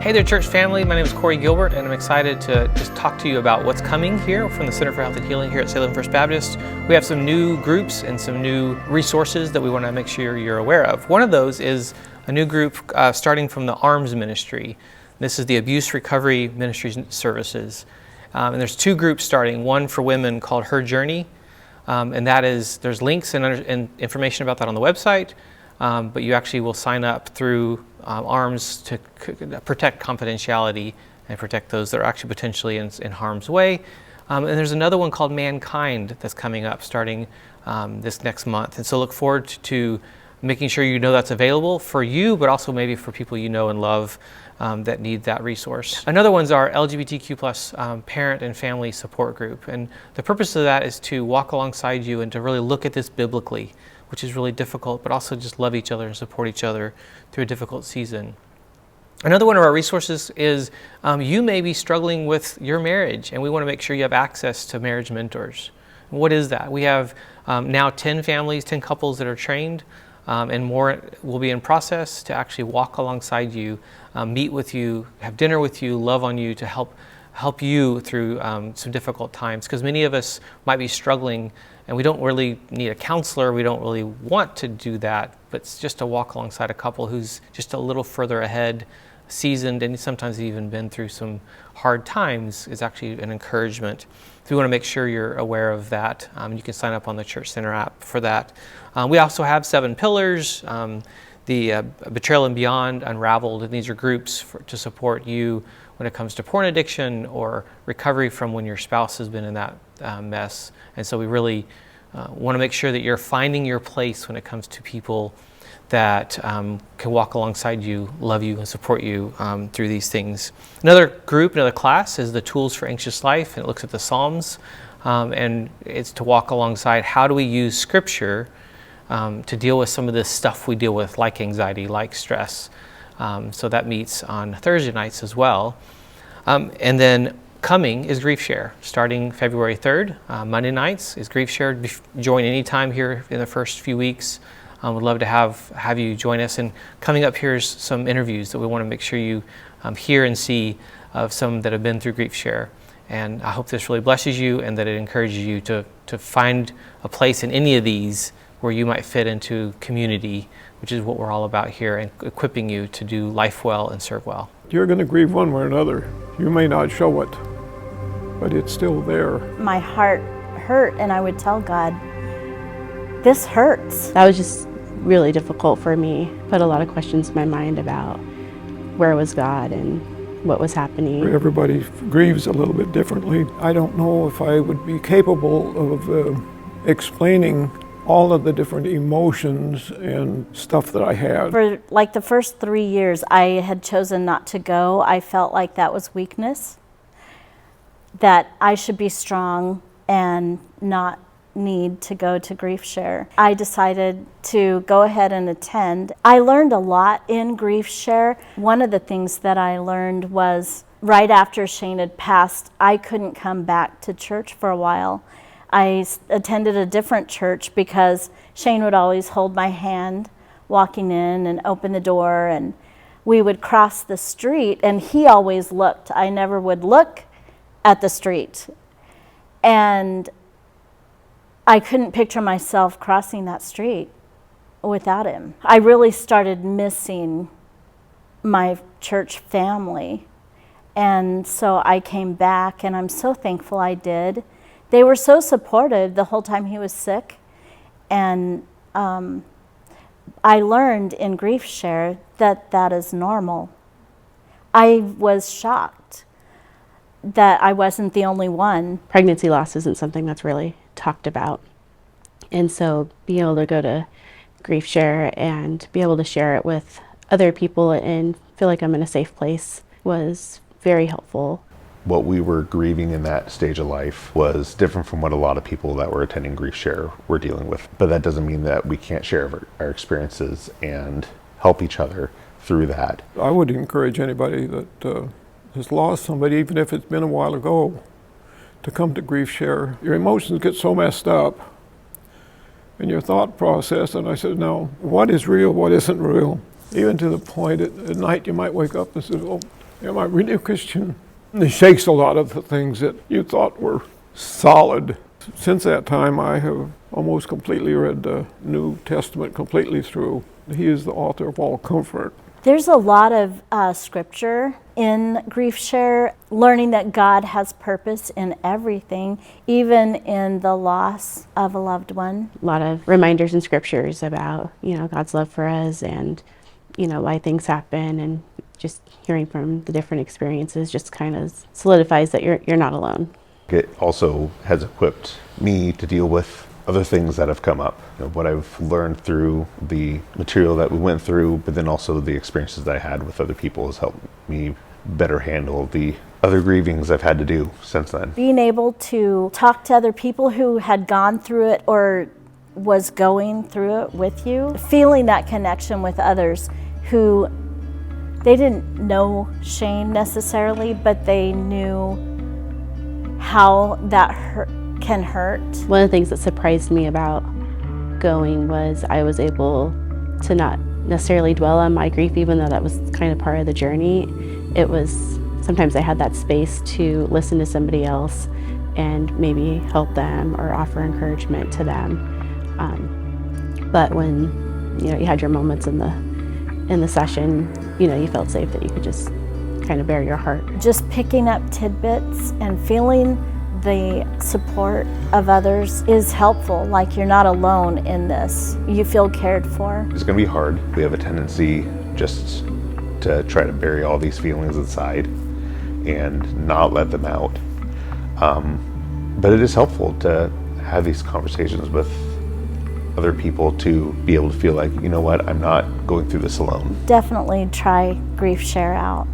Hey there, church family. My name is Corey Gilbert, and I'm excited to just talk to you about what's coming here from the Center for Health and Healing here at Salem First Baptist. We have some new groups and some new resources that we want to make sure you're aware of. One of those is a new group starting from the ARMS ministry. This is the Abuse Recovery Ministries Services. And there's two groups starting, one for women called Her Journey, and that is, there's links and information about that on the website, but you actually will sign up through ARMS to protect confidentiality and protect those that are actually potentially in harm's way. And there's another one called Mankind that's coming up starting this next month. And so look forward to making sure you know that's available for you, but also maybe for people you know and love that need that resource. Another one's our LGBTQ+ parent and family support group. And the purpose of that is to walk alongside you and to really look at this biblically, which is really difficult, but also just love each other and support each other through a difficult season. Another one of our resources is you may be struggling with your marriage, and we want to make sure you have access to marriage mentors. What is that? We have now 10 families, 10 couples that are trained, and more will be in process to actually walk alongside you, meet with you, have dinner with you, love on you to help you through some difficult times, because many of us might be struggling and we don't really need a counselor, we don't really want to do that, but it's just to walk alongside a couple who's just a little further ahead, seasoned, and sometimes even been through some hard times is actually an encouragement. So we want to make sure you're aware of that. You can sign up on the Church Center app for that. We also have 7 pillars, the Betrayal and Beyond, Unraveled, and these are groups to support you when it comes to porn addiction or recovery from when your spouse has been in that mess. And so we really want to make sure that you're finding your place when it comes to people that can walk alongside you, love you, and support you through these things. Another group, another class is the Tools for Anxious Life, and it looks at the Psalms, and it's to walk alongside how do we use Scripture to deal with some of this stuff we deal with, like anxiety, like stress. So that meets on Thursday nights as well. And then coming is GriefShare, starting February 3rd. Monday nights is GriefShare. Join anytime here in the first few weeks. We'd love to have you join us. And coming up, here's some interviews that we want to make sure you hear and see of some that have been through GriefShare. And I hope this really blesses you and that it encourages you to find a place in any of these where you might fit into community, which is what we're all about here, and equipping you to do life well and serve well. You're going to grieve one way or another. You may not show it, but it's still there. My heart hurt, and I would tell God, this hurts. That was just really difficult for me. Put a lot of questions in my mind about where was God and what was happening. Everybody grieves a little bit differently. I don't know if I would be capable of explaining all of the different emotions and stuff that I had. For like the first 3 years, I had chosen not to go. I felt like that was weakness, that I should be strong and not need to go to GriefShare. I decided to go ahead and attend. I learned a lot in GriefShare. One of the things that I learned was right after Shane had passed, I couldn't come back to church for a while. I attended a different church because Shane would always hold my hand walking in and open the door, and we would cross the street and he always looked. I never would look at the street. And I couldn't picture myself crossing that street without him. I really started missing my church family. And so I came back, and I'm so thankful I did. They were so supportive the whole time he was sick. And I learned in GriefShare that that is normal. I was shocked that I wasn't the only one. Pregnancy loss isn't something that's really talked about. And so being able to go to GriefShare and be able to share it with other people and feel like I'm in a safe place was very helpful. What we were grieving in that stage of life was different from what a lot of people that were attending GriefShare were dealing with. But that doesn't mean that we can't share our experiences and help each other through that. I would encourage anybody that has lost somebody, even if it's been a while ago, to come to GriefShare. Your emotions get so messed up in your thought process, and I said, no, what is real, what isn't real? Even to the point at night you might wake up and say, oh, Am I really a Christian? And he shakes a lot of the things that you thought were solid. Since that time, I have almost completely read the New Testament completely through. He is the author of all comfort. There's a lot of scripture in GriefShare, learning that God has purpose in everything, even in the loss of a loved one. A lot of reminders in scriptures about, God's love for us and, why things happen, and just hearing from the different experiences just kind of solidifies that you're not alone. It also has equipped me to deal with other things that have come up. What I've learned through the material that we went through, but then also the experiences that I had with other people has helped me better handle the other grievings I've had to do since then. Being able to talk to other people who had gone through it or was going through it with you, feeling that connection with others who they didn't know Shane necessarily, but they knew how that can hurt. One of the things that surprised me about going was I was able to not necessarily dwell on my grief, even though that was kind of part of the journey. It was, sometimes I had that space to listen to somebody else and maybe help them or offer encouragement to them. But when you had your moments in the session, you felt safe that you could just kind of bare your heart. Just picking up tidbits and feeling the support of others is helpful. Like, you're not alone in this. You feel cared for. It's going to be hard. We have a tendency just to try to bury all these feelings inside and not let them out. But it is helpful to have these conversations with other people to be able to feel like, I'm not going through this alone. Definitely try GriefShare out.